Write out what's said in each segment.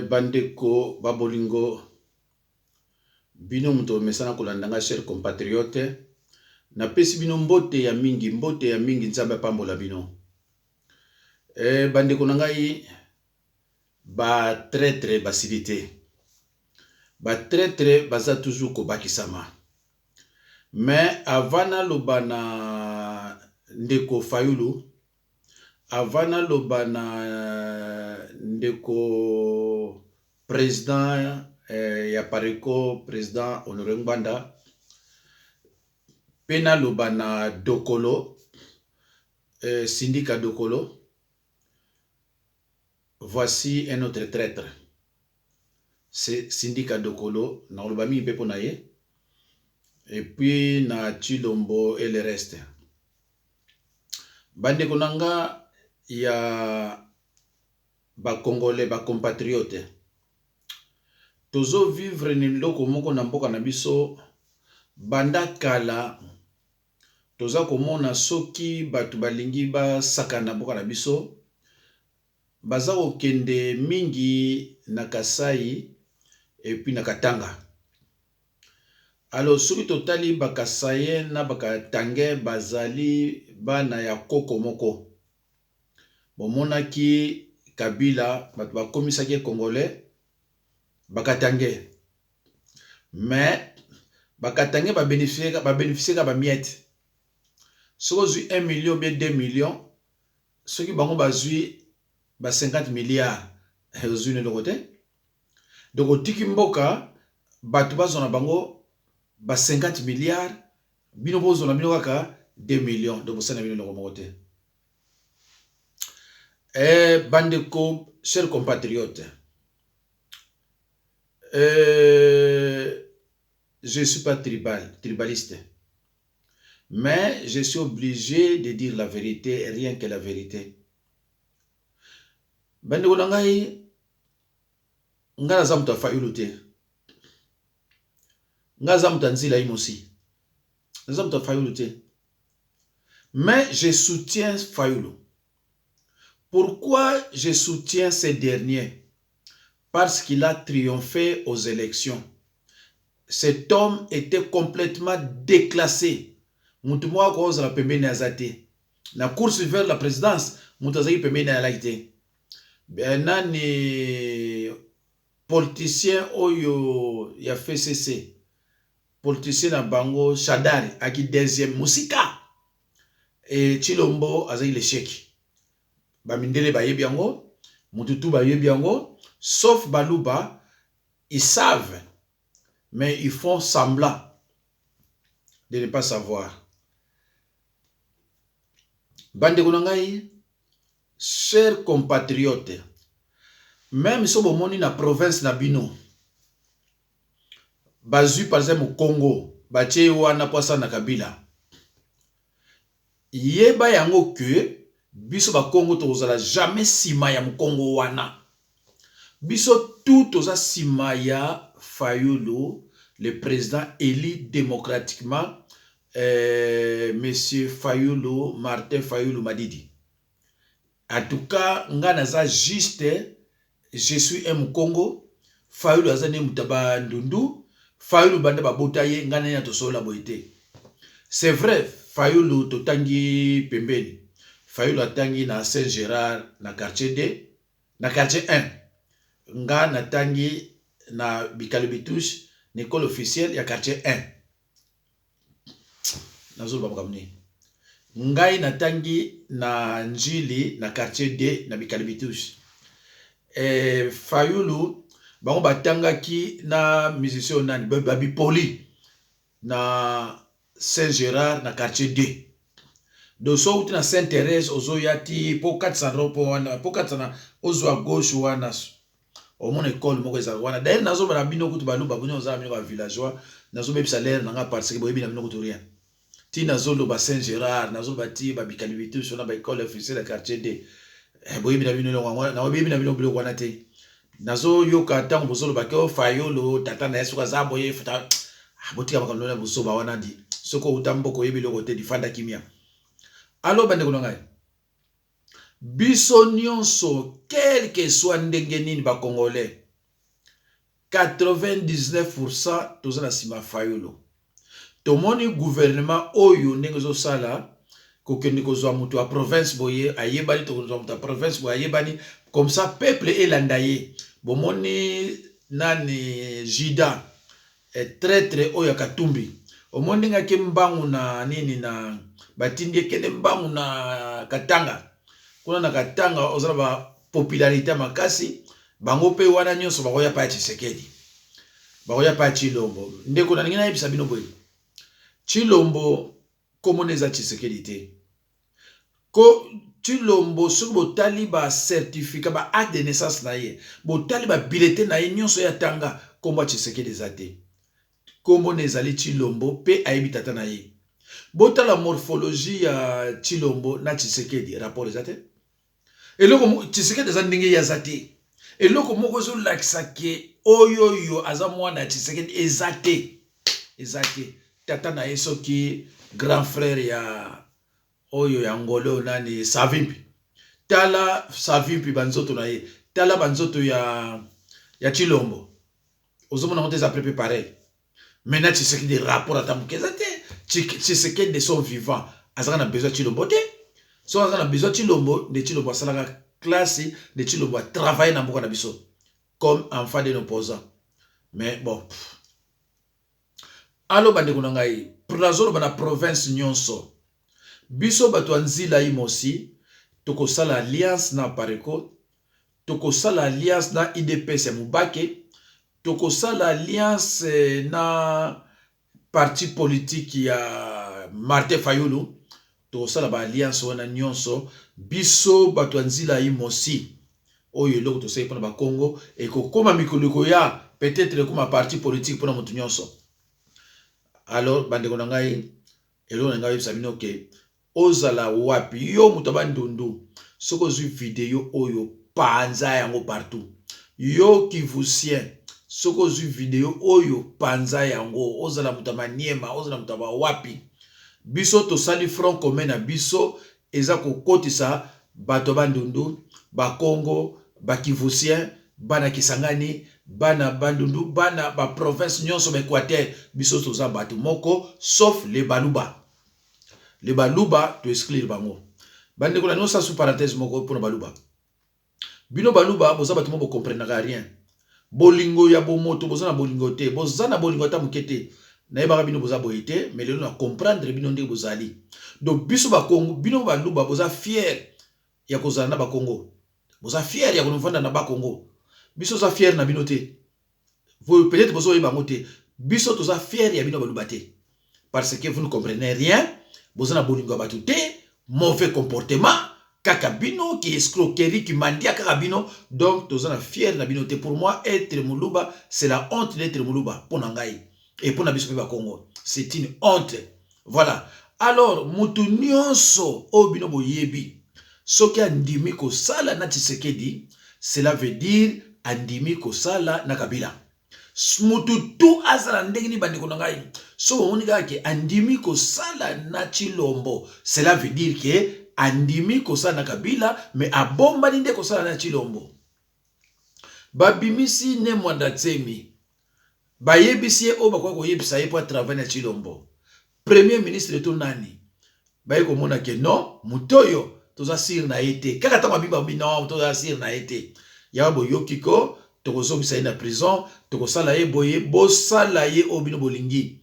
Bandeko babolingo bino muto mesana kolandanga cher compatriote na pesi bino mbote ya mingi nzambe pambola bino. Bandeko na ngai ba traître basilité ba traître baza toujours ko bakisama. Mais avana lobana ndeko Fayulu, avana lobana ndeko président ya pareko président Honoré Ngbanda, pena lobana Dokolo, syndicat Dokolo. Voici un autre traître. C'est syndicat Dokolo, na olobami pepo na ye. Et puis na Chilombo et le reste. Bande konanga ya ba Congolais, ba compatriotes. Tozo vivre ni loko moko na mboka na biso banda kala. Toza komona soki batu balingi ba sakana mboka na biso. Baza okende mingi na Kasai et puis na Katanga. Alors soki totali bakasaye na bakatange bazali bana ya koko moko. Bomonaki Kabila batu bakomisaki Congolais bakatange. Mais bakatange ba bénéficier ka ba miette. Soko zui 1 million bien 2 millions, soki bango bazui ba 50 milliards zui ne lokote. Donc otiki mboka batu bazona bango ba 50 milliards, bino bozo na bino kaka 2 millions, donc ça na bino loko mokote. Bandeko, chers compatriotes, je ne suis pas tribaliste, mais je suis obligé de dire la vérité, rien que la vérité. Bandeko nangai, ngana zamuta Fayulu te. Mais je soutiens Fayulu. Pourquoi je soutiens ces derniers? Parce qu'il a triomphé aux élections. Cet homme était complètement déclassé. Moutoumwa cause la pembene azate. La course vers la présidence, moutazaki pembene alaite. Benani politicien oyo ya FCC. Politicien na bango Shadari aki deuxième musika. Et Chilombo azaki l'échec. Bamindele ba yebiango, mututu ba yebiango, sauf Baluba, ils savent, mais ils font semblant de ne pas savoir. Bande konangai, chers compatriotes, même si vous moni na province na bino, bazu par exemple au Congo, bache wana poasa na Kabila, yeba yango que biso ba Congo tozala jamais sima ya Congo wana. Biso tout toza sima ya Fayulu, le président élu démocratiquement, monsieur Fayulu, Martin Fayulu Madidi. En tout cas, ngana za juste, je suis un Congo, Fayulu azane mutaba ndundu, Fayulu banda ba botaye ngana ya tosola boite. C'est vrai, Fayulu totangi pembeni. Fayulu atangi na Saint-Gérard na quartier D, na quartier 1. Nga natangi na Bikalibitush, l'école officielle ya quartier 1. Nazul babakamni. Ngai natangi na Njili na quartier D na Bikalibitush. Fayulu bango batangaki na musicien nani Babi Poli na Saint-Gérard na quartier D. Donc so uti na Sainte-Thérèse ozo yati po 400 ropo wana po 400 ozo à gauche wana au mon école moko eza wana d'ailleurs nazo bana bino kutu balu babuni oza bino ba villageois nazo bebi salaire nanga parce que boyebi na bino kutu rien ti nazo lo ba Saint-Gérard nazo bati ba Bikalibitush sur na ba école officielle de quartier D boyebi na bino ngwa na boyebi na bino bilo wana te nazo yoka tango bozolo ba ko Fayulu tata na yesuka za boye futa botika bakamno na boso ba wana di soko utamboko yebi loko te difanda kimia. Alors bande konongai biso nyonso quel que soit ndenge nini ba congolais 99% toza na sima fayulu tomoni gouvernement oyo ndenge ezosala kokende kozwa mutu ya province boye ayebani tokozwa mutu ya province boye ayebani comme ça peuple elanda ye bomoni nani Jida traître oyo ya Katumbi omoni ndenge ake mbangu na nini na batindi ekende mbangu na Katanga kuna na Katanga ozala ba popularité makasi bango pe wana nyonso bakoya pa Tshisekedi bakoya pa Chilombo ndeko na ngina yebisa bino boye Chilombo komoneza Tshisekedi te ko Chilombo soki botali ba certificat ba acte de naissance na ye botali ba bulletin na ye nyonso ya tanga kombo Tshisekedi ezate kombo nezali Chilombo pe ayebi tata na ye botala morphologie ya Chilombo na Tshisekedi rapport ezate eloko Tshisekedi eza ndenge ya zate eloko moko ezolakisa ke oyo aza mwana ya Tshisekedi ezate tata na ye soki grand frère ya oyo ya ngolo nani Savimpi tala Savimpi banzoto na ye tala banzoto ya Chilombo ozomona ngote za préparé pareil maintenant Tshisekedi rapport atamuke ezate Tshisekedi de son vivant azaka na besoin Chilombo te so azaka na besoin Chilombo de Chilombo asalaka classe de Chilombo a travailler na mboka na biso comme enfant de opposant mais bon alo bande kuna ngai prazolo bana province nyonso biso bato nzila imosi tokosala alliance na Pareko tokosala alliance na IDPS ya Mubake tokosala alliance na parti politique ya Martin Fayulu tokosala ba alliance wana nyonso biso bato nzila imosi oyo eloko tosai pona ba Congo et kokoma mikolo ya peut-être comme parti politique pona mutu nyonso alors bandeko na ngai eloko na ngai sabino ke ozala wapi yo mutu bandundu soko zwi video oyo panza yango partout yo kivusien soko zwi video oyo panza yango ozala mutu maniema ozala mutu ba wapi biso tosali front commun na biso eza kokotisa bato bandundu ba Congo ba kivusien bana Kisangani bana bandundu bana ba province nyonso ba Équateur biso toza bato moko sauf les baluba to exclure bango bande ko na no sa sous parenthèse moko pour baluba bino baluba boza bato moko comprendre rien bolingo ya bomoto boza na bolingo te boza na bolingo ta mukete na yeba bino boza boyete mais lelo na comprendre bino ndenge bozali donc biso ba Congo bino baluba boza fier ya kozala na ba Congo boza fier ya konvanda na ba Congo biso za fier na bino te vous peut-être bozo yeba ngote biso toza fier ya bino baluba te parce que vous ne comprenez rien boza na bolingo ba te mauvais comportement kaka bino qui escroquerie qui mandia kaka bino donc toza na fier na bino te pour moi être muluba c'est la honte d'être muluba pona ngai et pona biso ba Congo c'est une honte voilà alors mutu nyonso o bino boyebi soki andimi ko sala na Tshisekedi cela veut dire andimi ko sala na Kabila mutu tu azala ndenge ni bandeko na ngai so omoni kaka ke andimi ko sala na Chilombo cela veut dire que andimi ko sala na Kabila mais abombani nde ko sala na Chilombo babimisi ne mwanda tsemi bayebisi o bakwa ko yebisa ye pour travailler na Chilombo premier ministre to nani baye ko mona ke non mutoyo toza sir na été kaka ta mabimba bino toza sir na été ya bo yokiko tokozo bisa na prison tokosala ye boye bosala ye obino bolingi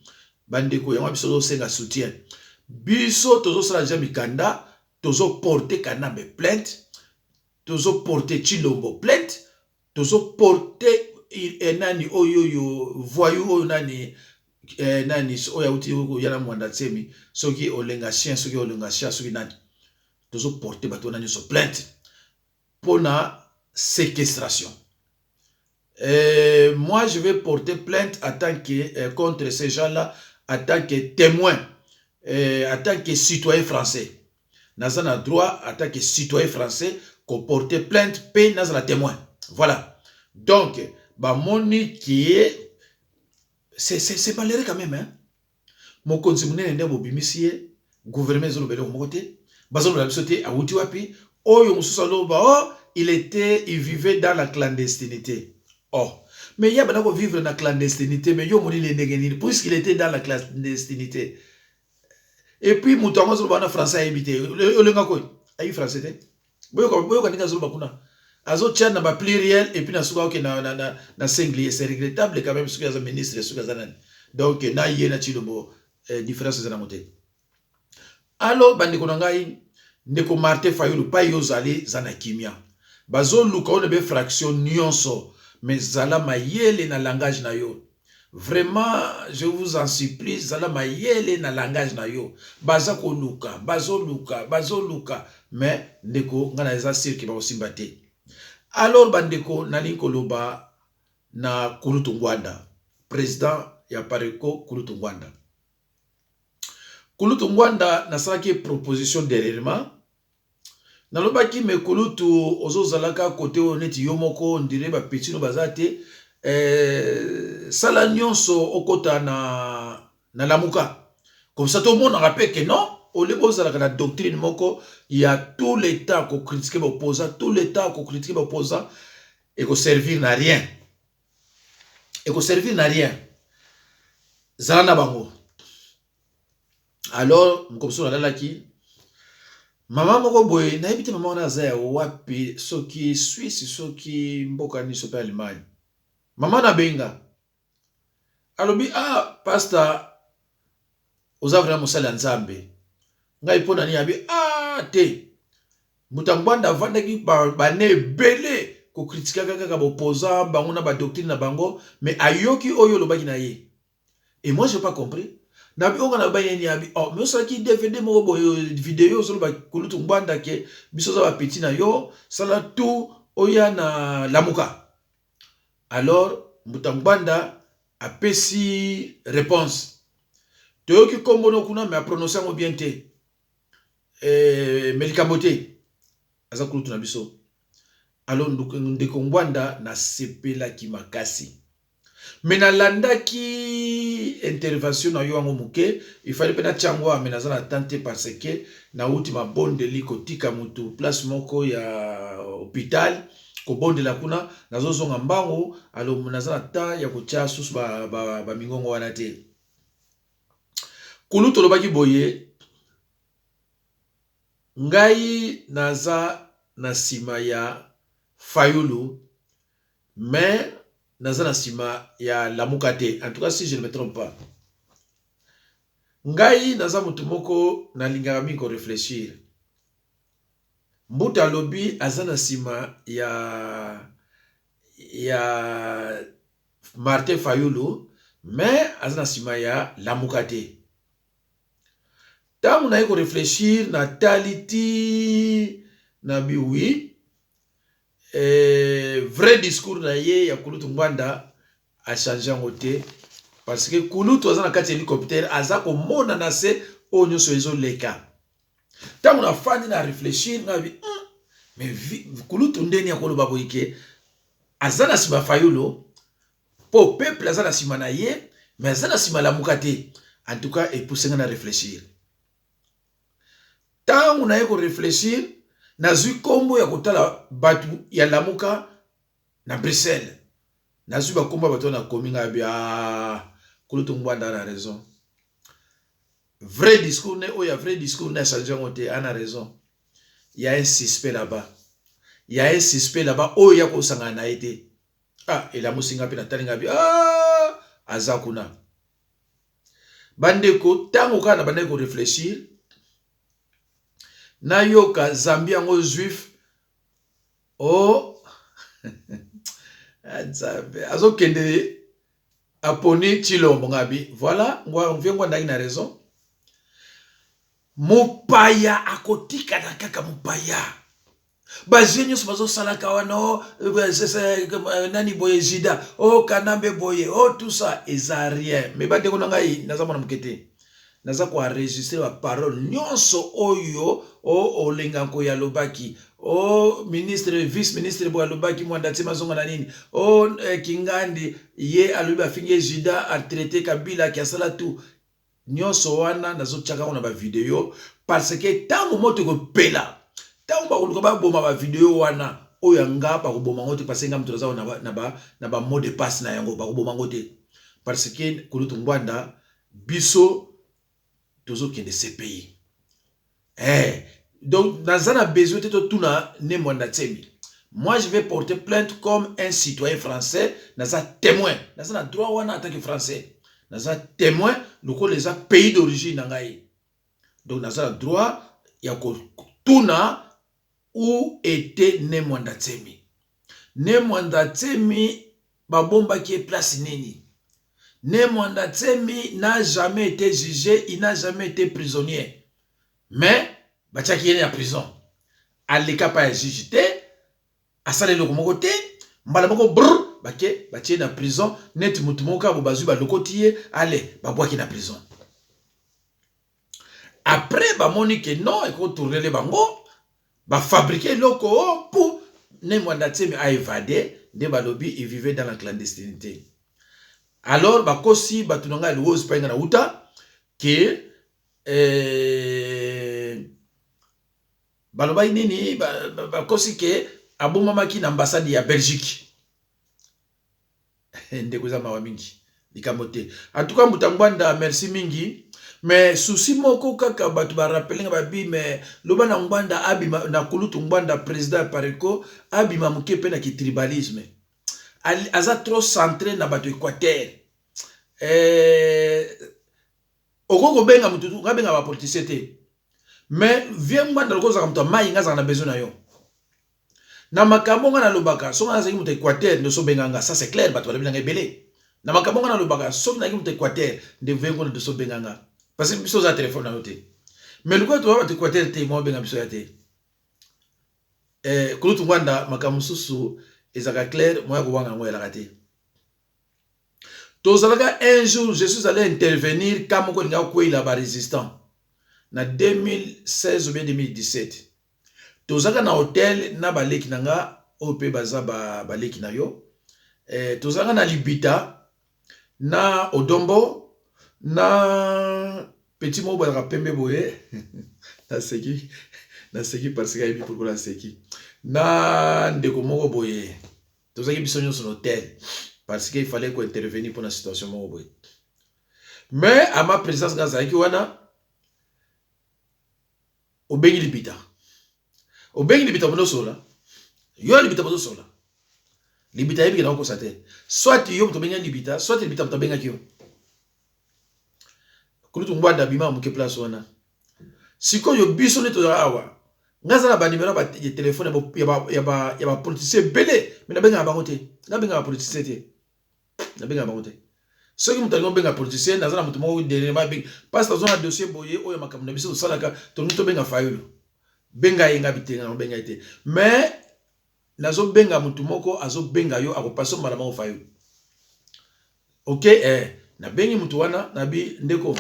bandeko ya biso senga soutien biso tozo sala jami kanda tozo porter Kanambe plainte tozo porter Chilombo plainte tozo porter nani oyo voyou oyo nani nani oya uti yana mwanda tsemi soki olenga chien soki olenga chien soki nani tozo porter bato nani so plainte pona séquestration. Moi, je vais porter plainte en tant que, contre ces gens-là, en tant que témoin, en tant que citoyen français. Nous avons le droit, en tant que citoyen français, qu'on porte plainte, puis nous avons témoin. Voilà. Donc, bah, mon qui est... C'est malheureux quand même, hein. Mon conseil, mon gouvernement, mon côté, bazolo la bisoté a wuti wapi Oyo mosusu aloba, oh, il vivait dans la clandestinité. Oh, mais il y a maintenant vivre dans la clandestinité, mais yo moni le puisqu'il était dans la clandestinité. Et puis mutango zo bana français habité. Le ngako, ayi français te. Boyo kaninga zo bakuna. Azo tient na ba pluriel et puis na suka ok na singulier, c'est regrettable quand même ce que les ministres ce que zanan. Donc na yena chilobo différence za na moté. Alors bandeko na ngai ndeko Martin Fayulu pa yo zali zana kimia. Bazo luka on be fraction nyonso mais zala mayele na langage na yo. Vraiment, je vous en supplie, zala mayele na langage na yo. Baza ko luka, bazo luka, mais ndeko ngana eza sirki ba osimbate. Alors bandeko nalinko loba na Kulutu Ngwanda, président ya Pareko Kulutu Ngwanda. Kulutu Ngwanda nasaki proposition dernièrement. Nalobaki me Kulutu ozo zalaka côté oneti yomoko ndire ba petino bazate sala nyonso okota na lamuka. Comme ça tout le monde rappelle que non, au lieu de la doctrine moko, il y a tout l'État qui critique l'opposant, tout l'État qui critique l'opposant et qui servir n'a rien. Et qui servir n'a rien. Zalana bango. Alors, comme ça, on a qui maman moko boy, na ebite maman na za wapi soki Suisse soki mboka ni sopa Allemagne. Maman na benga. Alobi ah pastor ozavra mosala nzambe. Ngai pona ni abi ah te. Mutangwanda vandaki ba ne belé ko critique kaka ba opposant bango na ba doctrine na bango mais ayoki oyo lobaki na ye. Et moi j'ai pas compris. Nabi onga na ba yeni abi oh mais ça qui DVD mo boyo vidéo sur ba Kulutu Ngwanda ke biso za ba petit na yo sala tout oya na lamuka. Alors Mutangwanda a pesi réponse. Toyoki kombono kuna mais a prononcé mo bien te. Melikamote aza Kulutu na biso. Alors ndeko Ngwanda na sepela ki makasi. Mais na landa ki intervention na yo ango muke, il fallait pena tchangwa mais na tante parce que na ultima bonde liko tika mutu place moko ya hôpital ko bonde la kuna nazo zonga mbango alo na ta ya kocha susu ba mingongo wana te. Kulutu lobaki boye ngai naza na sima ya Fayulu mais naza na sima ya lamuka te. En tout cas si je ne me trompe pas. Ngai naza mutu moko na lingaka mingi ko réfléchir. Mbuta lobi aza na sima ya Martin Fayulu mais aza na sima ya lamuka te. Tangu na ko réfléchir na taliti na biwi vrai discours na ye ya Kulutu Ngwanda a changé en côté parce que Kulutu aza na kati hélicoptère aza ko mona na se onyo so ezo leka. Tangu na fandi na réfléchir na bi mais Kulutu ndeni akoloba boyike aza na sima Fayulu po peuple aza na sima na ye mais aza na sima la mukate. En tout cas et pousser na réfléchir. Tangu na ko réfléchir nazui kombo ya kotala batu ya lamuka na Bruxelles. Nazui ba kombo batu na kominga bia Kulutu Ngwanda na raison. Vrai discours ne oya vrai discours na changé ngote ana raison. Il y a un suspect là-bas. Il y a un suspect là-bas oya ko sanga na été. Ah et la musinga pe na talinga bia ah azakuna. Bandeko tango kana bandeko réfléchir na yoka Zambia ngo juif oh azo kende aponi Chilombo ngabi voilà ngwa mvengo ndaki na raison mupaya akotika na kaka mupaya bajenyo sobazo salaka wano nani boye jida oh kanambe boye oh tout ça eza rien mais bande ko ngai nazamona mukete naza ko enregistrer la parole nyonso oyo o olenganko ya lobaki o ministre vice ministre bo lobaki mwanda tima zonga na nini o Kingandi ye alobi afingi jida a traiter Kabila ki asala tout nyonso wana nazo tchaka na ba video parce que tango moto ko pela tango bakoluka baboma ba video wana oyo nga bakoboma ngo te parce que nga mutu naza na ba mot de passe na yango bakoboma ngo te parce que Kulutu Ngwanda biso tozokende CPI. Donc naza na besoin te totuna ne Mwanda Tsemi. Moi je vais porter plainte comme un citoyen français, naza témoin, naza na droit wana en tant que français. Naza témoin loko les pays d'origine na ngai. Donc naza na droit ya ko tuna où était né Mwanda Tsemi. Né Mwanda Tsemi babomba qui est place nini. Né Mwanda Tsemi n'a jamais été jugé, il n'a jamais été prisonnier. Mais Bachaki est en prison. Aleka pa juge te, asale loko moko te, mbala moko brr, bake batie na prison, net mutu moka bo bazu ba lokotie, allez, babwaki na prison. Après ba moni que non, et qu'on tourner les bango, ba fabriquer loko pour Né Mwanda Tsemi a évadé, de balobi il vivait dans la clandestinité. Alors ba kosi batunanga lose pa ngana uta que baloba nini ba kosi ke abomamaki na ambassade ya Belgique. Ndeko za mawa mingi likamote. En tout cas Mutangwanda merci mingi. Mais souci moko kaka batu ba rappeler ba bi mais loba na Ngwanda abima na Kulutu Ngwanda président pareko abima mukepe na ki tribalisme. Aza trop centré na batu Équateur. Okoko benga mutu ngabenga ba politicien te. Mais viens Ngwanda loko za mutu mai ngaza na besoin na yo. Na makambo nga na lobaka so nga za mutu Équateur ndo so benga nga ça c'est clair batu ba benga belé. Na makambo nga na lobaka so na mutu Équateur de vengo ndo so benga nga. Parce que biso za téléphone na noté. Mais le quoi tu vas te Équateur te mo benga biso ya te. Kulutu Ngwanda makambo susu ezaka clair moi ko wanga ngoya la raté. Tozalaka un jour je suis allé intervenir comme ko nga ko ila ba résistant. Na 2016 ou bien 2017. Tozalaka na hôtel na baleki nanga ope baza baleki na yo. Tozalaka na Libita na Odombo na petit mot ba pembe boye na seki parce que il pour la seki na ndeko moko boye tozaki bisonyo sur l'hôtel parce qu'il fallait qu'on intervenir pour la situation moko boye mais à ma présence gazaki wana obengi Libita bono sola yo Libita bono sola Libita yebi na ko sate soit yo to benga Libita soit Libita to benga kyo Kulutu Ngwanda bima muke place wana siko yo biso ne to awa ngaza na ba numéro ba téléphone ya ba politicien belé mais na benga bango te na benga ba politicien te na benga bango te so ki mutango benga politicien na za na mutu mo derrière ba benga parce que zona dossier boye oyo makambo na biso salaka to muto benga fayulu benga yenga bitenga na benga ite mais nazo benga mutu moko azo benga yo akopaso mala mo fayulu OK na bengi mutu wana na bi ndeko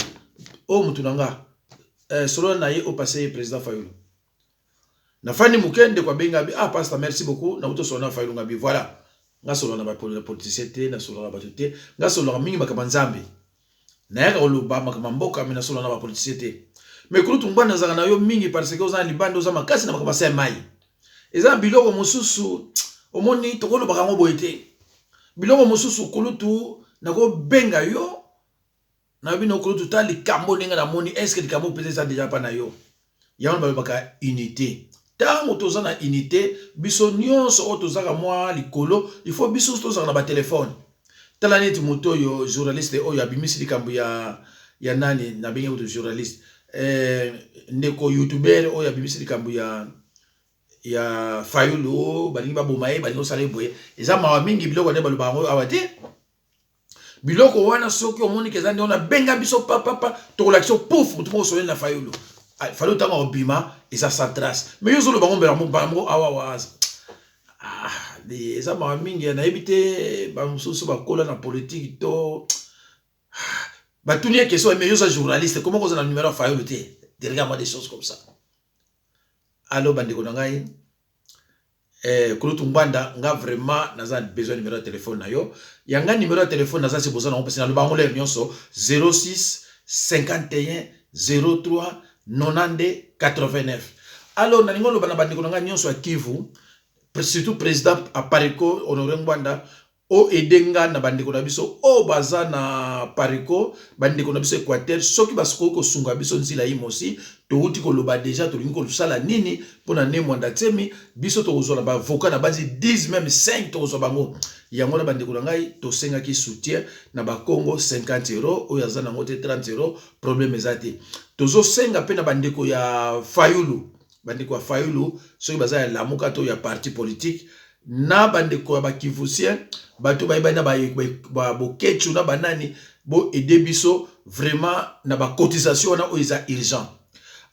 o mutu nanga solo na ye o passé président Fayulu na fani mukende kwa benga bi pasteur merci beaucoup na uto sona Fayulu ngabi voilà nga solo na ba politicien te na solo na ba te nga solo mingi makama nzambe na yaka oluba makama mboka mina solo na ba politicien te mais Kulutu Ngwanda zaka na yo mingi parce que oza libando oza makasi na makama sa mai eza biloko mosusu omoni tokolo bakango boyete biloko mosusu Kulutu nako benga yo na bino Kulutu tali kambo ninga na moni est-ce que likambo peut-être ça déjà pas na yo ya on baka unité tango toza na unité biso nyonso o tozaka mwa likolo il faut biso tozaka na ba téléphone tala neti moto yo journaliste oyo abimisi likambo ya nani na benga auto journaliste ndeko youtuber oyo abimisi likambo ya Fayulu balingi babomaye balingi osala boye eza mawa mingi biloko ne baloba ngo awate biloko wana soki omoni keza ndi ona benga biso papa tokolakisa pouf mutu moko soleli na Fayulu Fayulu tanga obima eza sans trace mais yo zolo bango mbela mo awa waza eza mawa mingi nayebi te bamosusu bakola na politique to batuni question mais yo za journaliste comment koza na numéro ya Fayulu te regarde-moi des choses comme ça allo bandeko na ngai Kulutu Ngwanda nga vraiment naza besoin numéro de téléphone na yo yanga numéro de téléphone naza si besoin na opesa na lubango le nyonso 06 51 03 92 89 Alors nalingo lo bana bandeko nanga nyonso ya Kivu, surtout président Apariko Honoré Ngwanda o edenga na bandeko na biso o baza na Pariko bandeko na biso Équateur soki basiko ko sunga biso nzila imosi to uti ko loba déjà to lingo sala nini pona ne mwanda tsemi biso to kozola ba avocat na bazi 10 même 5 to kozoba bango yango na bandeko na ngai to senga ki soutien na ba Congo 50 euros o yaza na ngote 30 euros problème ezate tozo senga pe na bandeko ya Fayulu bandeko ya Fayulu soki baza ya lamuka to ya parti politique na bandeko ya bakivusien bato bayiba na ba bokechu na banani bo aider biso vraiment na ba cotisation na oiza urgent.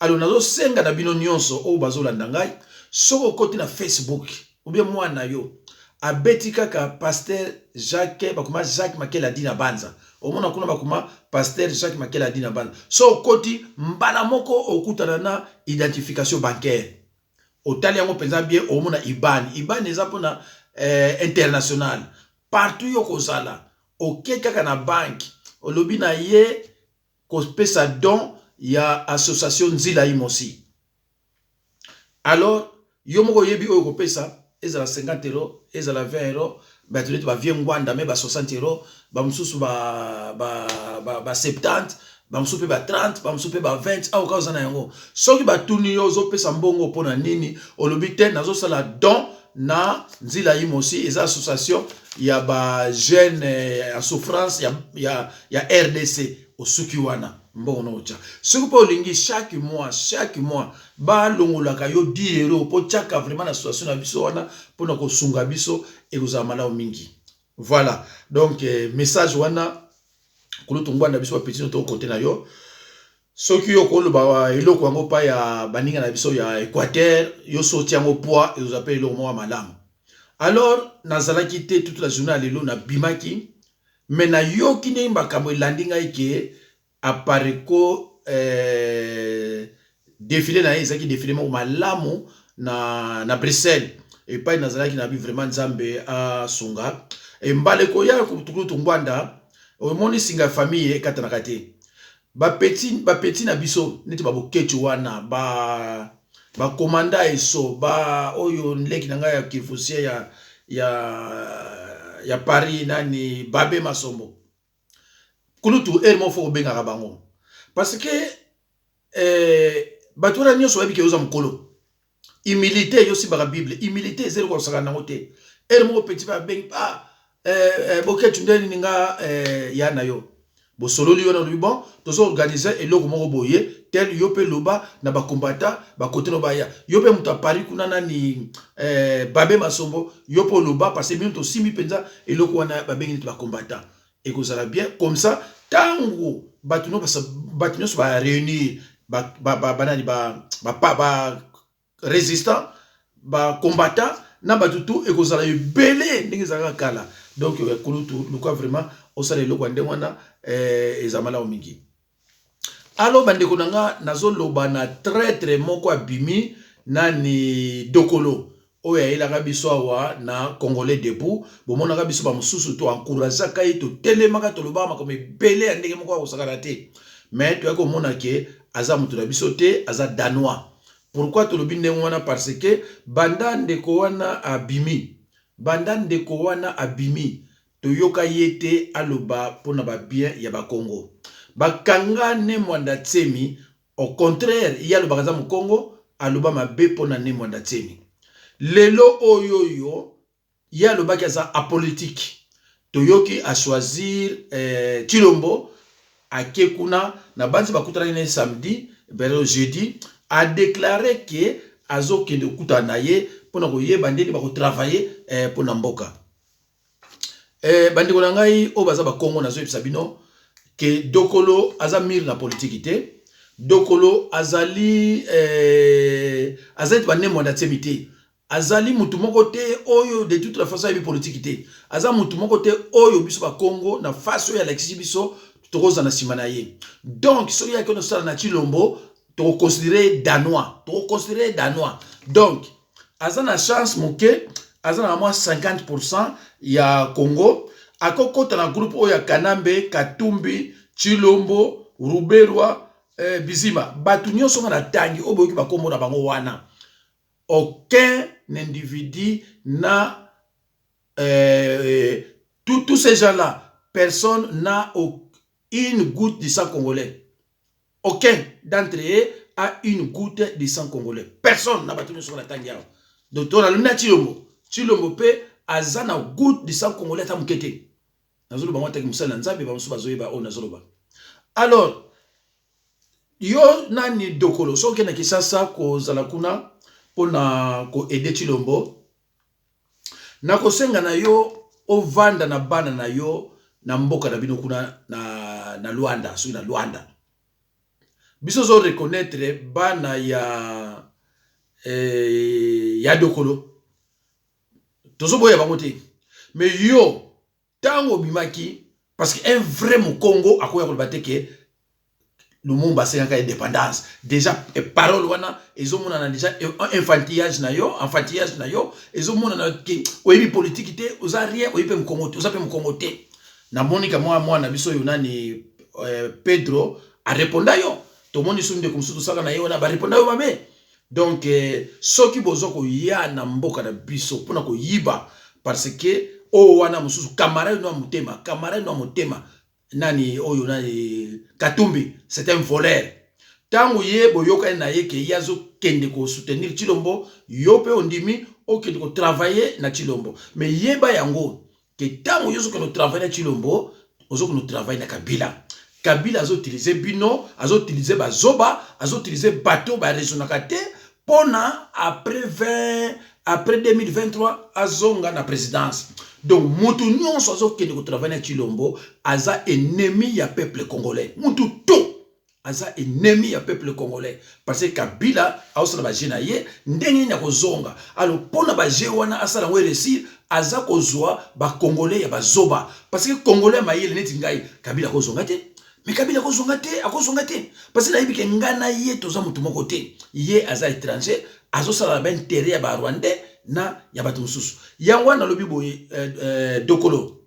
Alors nazo senga na bino nyonso o bazolanda ngai soko koti na Facebook ou bien mwana yo abeti kaka pasteur Jacques bakuma Jacques Makela dina banza omona kuna bakuma pasteur Jacques Makela dina banza so koti mbala moko okutana na identification bancaire otali yango penza bien omona IBAN eza pona international partout yo kozala oke kaka na banki olobi na ye kopesa don ya association Nzila Imosi. Alors yo moko yebi oyo kopesa ezala 50 euros ezala 20 euros batulete ba vie Ngwanda me ba 60 euros ba mususu ba 70 ba mususu pe ba 30 ba mususu pe ba 20 au kaza na yango soki batuni yo zo pesa mbongo pona nini olobi te nazo sala don na Nzila Imosi eza association ya ba jeune en souffrance ya RDC osuki wana mbongo no cha soki po lingi chaque mois ba longolaka yo 10 euros po chaka vraiment na association na biso wana pona ko sunga biso e kozala malao mingi. Voilà donc message wana kulutu Ngwanda biso petit no to côté na yo soki yo ko loba eloko yango pa ya baninga na biso ya Équateur yo soti yango poids et vous appelez le mot malamu. Alors nazalaki te toute la journée lelo na bimaki mais na yo kine makambo landinga ike Apariko défilé na ezaki défilé mo malamu na Bruxelles et pas nazalaki na bi vraiment nzambe a sunga et mbaleko ya kutukutu Ngwanda o moni singa famille katana kate ba petit na biso neti ba bokechu wana ba komanda eso ba oyo nleki nanga ya kifusia ya Paris nani Babe Masombo kulutu mo fo benga bango parce que batura nyoso wabi ke uza mkolo humilité yo si ba Bible humilité zero ko saka nango te mo petit ba beng bokechu ndeni ninga ya na yo bo solo li yona lu bon tozo organiser eloko moko boye tel yo pe loba na ba combattant ba côté no ba ya yo pe muta Paris kuna nani Babe Masombo yo pe loba parce que bientôt simi penza eloko wana ba bengi ba combattant et que ça va bien comme ça tango batuno so ba réunir ba résistant ba combattant na batutu et que ça va belé ndenge za kala donc kulutu luka vraiment osala eloko ndenge wana ezamala omingi. Alors bandeko nanga nazoloba na traître moko abimi nani Dokolo oya ilaka biso awa na Congolais debout bomona ka biso ba mususu to encourager kai to telemaka to loba makome belé ndenge moko akosakana te mais to yako mona ke aza mutu na biso te aza danois. Pourquoi to lobi ndenge wana parce que banda ndeko wana abimi to yoka yete aloba pona ba bien ya ba Congo bakanga ne mwanda tsemi au contraire ya aloba kaza mu Congo aloba mabe pona ne mwanda tsemi lelo oyoyo ya aloba kaza apolitique to yoki a choisir Chilombo akekuna na banzi bakutana ne samedi bero jeudi a déclaré que azo kende kuta na ye pona ko yeba ndeni ba ko travailler pona mboka. Bandeko na ngai o baza ba Congo na zo ebisabino ke Dokolo aza mir na politique te Dokolo azali ba ne mwanda tsemite azali mutu moko te oyo de toute la façon ya politique te aza mutu moko te oyo biso ba Congo na façon ya Alexis biso tokoza na sima na ye donc so ya kono sala na Chilombo to considérer danois donc aza na chance moke aza na moins 50% ya Congo akokota na groupe oya Kanambe Katumbi Chilombo Ruberwa Bizima batu nyonso na tangi oboyoki bakombo na bango wana aucun individu n'a tous ces gens-là, personne n'a une goutte de sang congolais. Aucun d'entre eux a une goutte de sang congolais. Personne n'a battu sur la tangière. Donc, on a le Chilombo. Chilombo peut avoir une goutte de sang congolais. Alors, yo nani dokolo. So kena kisasa ko zalakuna pona ko aider Chilombo. Na kosenga na yo ovanda na bana na yo na mboka na bino kuna na Luanda, so na Luanda. Biso zo reconnaître bana ya dokolo. Tozo boya bango te. Mais yo tango bimaki parce que un vrai Mukongo akoya kolbate ke Lumumba c'est une indépendance. Déjà parole wana ezomona na déjà enfantillage na yo, ezomona na ke oyebi politique te, oza rien, oyebi Mukongo te, oza pe Mukongo te. Na monika moi na biso yo nani Pedro a répondu yo. To moni sunde comme tout ça na yo na ba répondre yo mabe. Donc soki bozoko ya na mboka na biso pona ko yiba parce que o wana mususu camarade no motema nani oyo nani Katumbi c'est un voleur. Tango ye boyoka na ye ke yazo kende ko soutenir Chilombo yo pe ondimi o kende ko travailler na Chilombo mais yeba yango ke tango yozo ko travailler na Chilombo ozo ko travailler na Kabila. Kabila azo utiliser bino, azo utiliser bazoba, azo utiliser bateau ba rezonakate pona après 2023 azonga na présidence. Donc mutu nyonso azo kende ko travailler na Chilombo aza ennemi ya peuple congolais. Mutu tout aza ennemi ya peuple congolais parce que Kabila aosala ba jena ye ndenge nya kozonga. Alors pona ba je wana asala ngwe réussir aza kozwa ba congolais ya bazoba parce que congolais mayele neti ngai Kabila kozonga te. Mais Kabila akozonga te parce que la yebike ngana ye toza mutu moko te ye aza étranger azosala ba intérêt ya ba Rwandais na ya bato mususu yango na lobi boye dokolo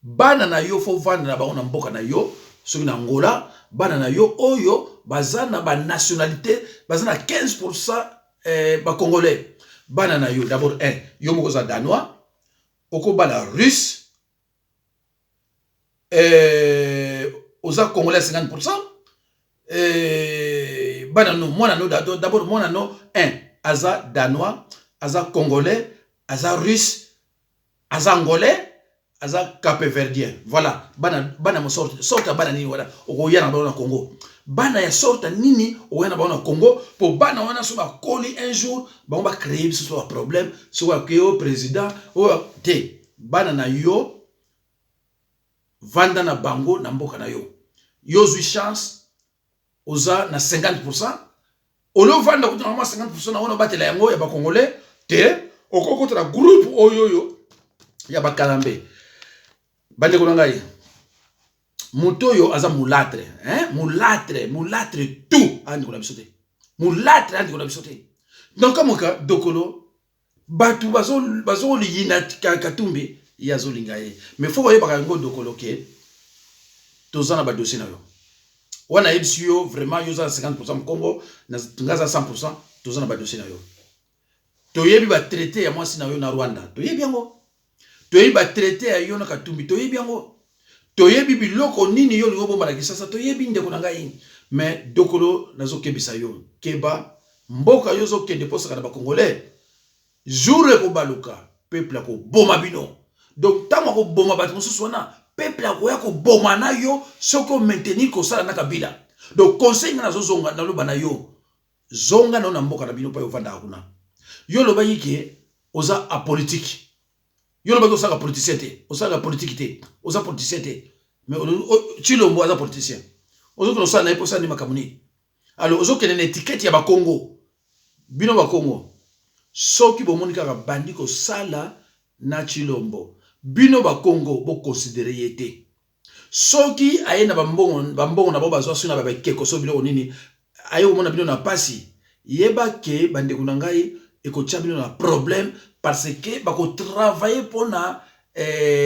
bana na yo fo vanda na bango na mboka na yo soki na Angola bana na yo oyo baza na ba nationalité baza na 15% ba congolais bana na yo d'abord yo moko za danois oko bana russe oza congolais 50%. Bana no mwana no d'abord mwana no aza danois, aza congolais, aza russe, aza angolais, aza capverdien. Voilà, bana mo sorte bana nini wala okoya na bana Congo. Bana ya sorte nini okoya na bana Congo pour bana wana so ba koli un jour ba on va créer ce problème soit que au président ou te bana na yo vanda na bango na mboka na yo. Yo zui chance oza na 50%. Olo vanda ko na 50% na ona batela yango ya ba congolais te okoko tra groupe oyoyo ya ba kalambe. Bande ko ngai. Moto yo aza mulâtre, mulâtre tout andi ko na bisote. Mulâtre andi ko na bisote. Donc comme ka dokolo batu bazo liyina Katumbi yazo lingaye. Mais faut voyer baka ngo dokolo ke tozana ba dossier na yo. Wana yebisi yo vraiment yo za 50% Congo na ngaza 100% tozana ba dossier na yo. To yebi ba traité ya mwasi na yo na Rwanda. To yebi yango. To yebi ba traité ya yo na Katumbi. To yebi yango. To yebi biloko nini yo lingo bomba na Kisasa. To yebi ndeko na ngai. Mais dokolo nazo kebisa yo. Keba mboka yo zo kende posa kana ba Congolais. Jour ko baluka peuple ko boma bino. Donc tango ko boma ba mususu wana peuple akoya ko boma na yo soko maintenir ko sala na Kabila. Donc conseil na zo zonga na loba na yo. Zonga na mboka na bino pa yo vanda hakuna. Yo loba yike oza apolitique. Yo loba ko saka politicien te, osaka politique te, oza politicien te. Mais Chilombo aza politicien. Ozo ko sala na posa ni makamuni. Alors ozo kene étiquette ya ba Congo. Bino ba Congo. Soki bomonika ka bandi ko sala na Chilombo. Bino ba Congo bo considérer yete. Soki aye na bambongo na bo bazwa suna ba keko so bino nini aye omona bino na pasi yeba ke bande kunangai eko tia bino na problème parce que bako travailler pona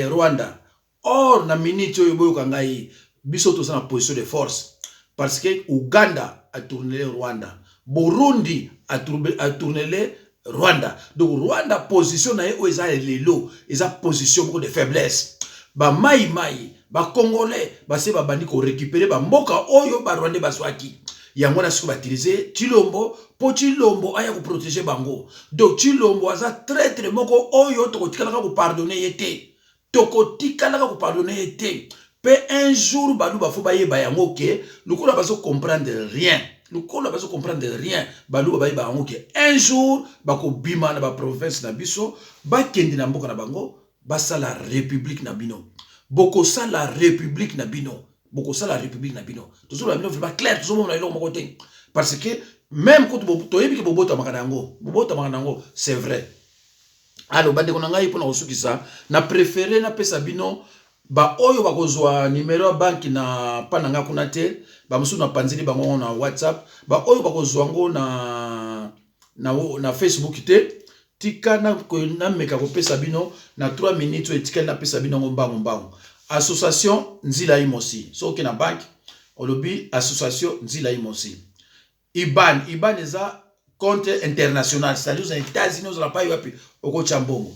Rwanda. Or na minute oyo boyo kangai biso to sana position de force parce que Uganda a tourné Rwanda. Burundi a tourné Rwanda. Donc Rwanda position na yo eza lelo, eza position beaucoup de faiblesse. Ba mai, ba Congolais, ba se ba bandi ko récupérer ba mboka oyo ba Rwanda bazwaki. Yango na suka batiliser Chilombo, po Chilombo aya ko protéger bango. Donc Chilombo aza traître moko oyo tokotikalaka ko pardonner yete. Tokotikalaka ko pardonner yete. Pe un jour balu bafo ba yeba yango ke, lukola bazo comprendre rien. Nous ne pouvons comprendre rien. Un jour, bako bima na ba province na biso, ba kendi na mboka na bango, ba sa la république na bino. Boko sa la république na bino. Boko sa la république na bino. Toujours la bino vraiment clair, toujours mon ilo moko te. Parce que même quand to yebi ke bobota makanango, c'est vrai. Alors bande ko ngai pona osukisa, na préféré na pesa bino ba oyo bakozwa numéro banki na pananga kuna te, ba musu na panzili bango na WhatsApp, ba oyo bakozwa ngo na Facebook te, tika na meka ko pesa bino na 3 minutes etika na pesa bino mbango. Association Nzila Imosi. So ke na bank olobi association Nzila Imosi. IBAN eza compte international, c'est-à-dire aux États-Unis on n'a pas eu appui au Chambongo.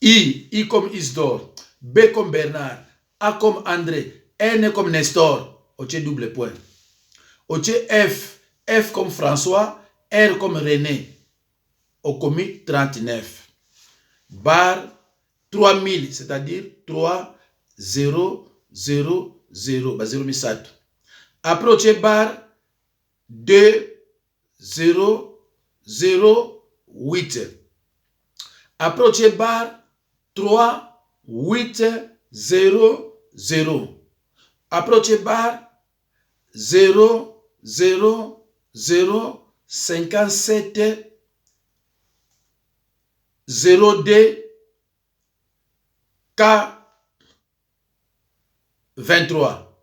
I comme Isdor, B comme Bernard, A comme André, N comme Nestor, oche double point. Oche F comme François, R comme René, au commis 39. Bar 3000, c'est-à-dire 3 0 0 0, bah 0 misat. Après oche bar 2 0 0 8. Après oche bar 3 8 0 0. Approche bar 0 0 0 57 02 K 23.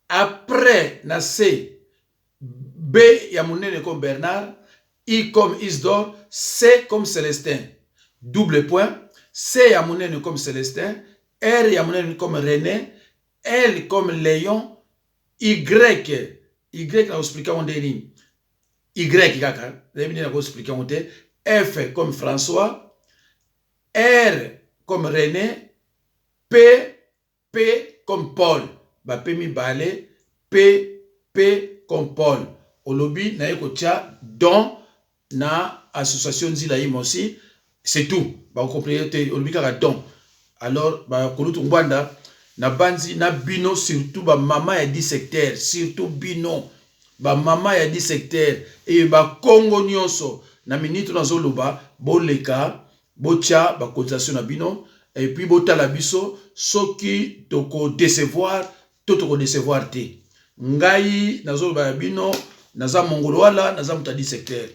Après na C, B yamunene comme Bernard, I comme Isdor, C comme Célestin. Double point. C yamunene comme Célestin, R yamunene comme René, L comme Léon, Y na expliquer on deni. Y kaka, na expliquer on te. F comme François, R comme René, P comme Paul. Ba P mi balé, P comme Paul. Olobi na yeko tia don na association Nzila Imosi. C'est tout. Bah, vous comprenez, don. Alors, bah, kolutu ngwanda, na banzi, na bino, surtout, bah, maman ya 10 secteurs, surtout bino, bah, maman ya 10 secteurs, et bah, Congo nyonso, na minute na zoloba, bo leka, bo tia, bah, cotisation na bino, et puis, bo tala biso, soki, toko décevoir, toko décevoir te. Ngai, na zoloba ya bino, naza mongolo wala, naza muta 10 secteurs.